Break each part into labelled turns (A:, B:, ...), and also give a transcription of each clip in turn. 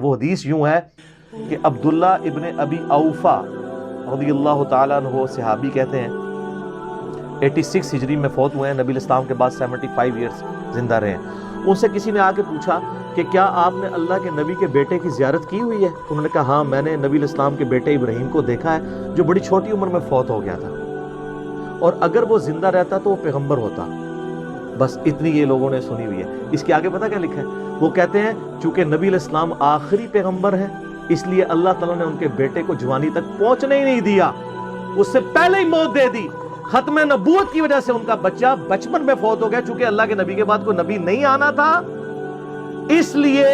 A: وہ حدیث یوں ہے کہ عبداللہ ابن ابی اوفا رضی اللہ تعالیٰ عنہ صحابی کہتے ہیں 86 ہجری میں فوت ہوئے ہیں، نبی الاسلام کے بعد 75 ایئرس زندہ رہے ہیں۔ ان سے کسی نے آ کے پوچھا کہ کیا آپ نے اللہ کے نبی کے بیٹے کی زیارت کی ہوئی ہے؟ انہوں نے کہا ہاں، میں نے نبی الاسلام کے بیٹے ابراہیم کو دیکھا ہے جو بڑی چھوٹی عمر میں فوت ہو گیا تھا، اور اگر وہ زندہ رہتا تو وہ پیغمبر ہوتا۔ بس اتنی یہ لوگوں نے سنی ہوئی ہے۔ اس کے آگے پتہ کیا لکھا ہے؟ وہ کہتے ہیں چونکہ نبی الاسلام آخری پیغمبر ہے اس لیے اللہ تعالیٰ نے ان کے بیٹے کو جوانی تک پہنچنے ہی نہیں دیا، اس سے پہلے ہی موت دے دی۔ ختم نبوت کی وجہ سے ان کا بچہ بچپن میں فوت ہو گیا، چونکہ اللہ کے نبی کے بعد کوئی نبی نہیں آنا تھا، اس لیے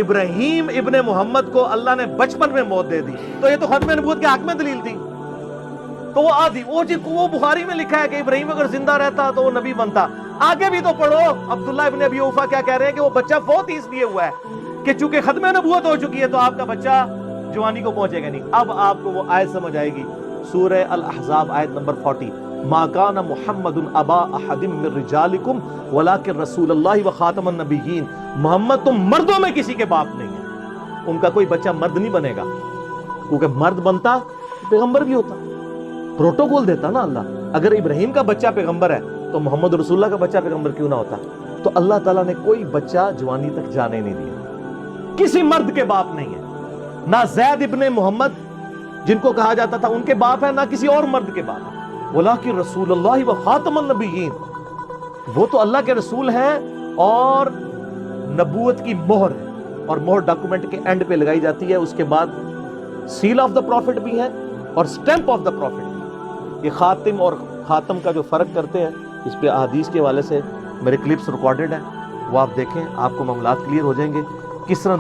A: ابراہیم ابن محمد کو اللہ نے بچپن میں موت دے دی۔ تو یہ تو ختم نبوت کے حق میں دلیل تھی۔ تو وہ آدھی وہ بخاری میں لکھا ہے کہ ابراہیم اگر زندہ رہتا تو وہ نبی بنتا۔ آگے بھی تو پڑھو، عبداللہ ابن ابی اوفا کیا کہہ رہے ہیں کہ وہ بچہ فوت اس لیے ہوا ہے کہ چونکہ ختم نبوت ہو چکی ہے تو آپ کا بچہ جوانی کو پہنچے گا نہیں۔ اب آپ کو وہ آیت سمجھ آئے گی، سورہ الاحزاب آیت نمبر 40، ما کان محمد ابا احد من رجالکم ولکن رسول اللہ وخاتم النبیین۔ محمد تم مردوں میں کسی کے باپ نہیں ہے، ان کا کوئی بچہ مرد نہیں بنے گا، کیونکہ مرد بنتا پیغمبر بھی ہوتا، پروٹوکول دیتا نا اللہ۔ اگر ابراہیم کا بچہ پیغمبر ہے تو محمد رسول اللہ کا بچہ پیغمبر کیوں نہ ہوتا؟ تو اللہ تعالیٰ نے کوئی بچہ جوانی تک جانے نہیں دیا، کسی مرد کے باپ نہیں ہے، نہ زید ابن محمد جن کو کہا جاتا تھا ان کے باپ ہے، نہ کسی اور مرد کے باپ ہے۔ وَلَٰكِن رسول اللہ وخاتم النبیین، وہ تو اللہ کے رسول ہیں اور نبوت کی مہر ہے، اور مہر ڈاکومنٹ کے اینڈ پہ لگائی جاتی ہے، اس کے بعد سیل آف دا پروفٹ بھی ہے اور سٹیمپ آف دا پروفٹ بھی ہے۔ یہ خاتم اور خاتم کا جو فرق کرتے ہیں، اس پہ احادیث کے حوالے سے میرے کلپس ریکارڈڈ ہیں، وہ آپ دیکھیں، آپ کو معاملات کلیئر ہو جائیں گے کس طرح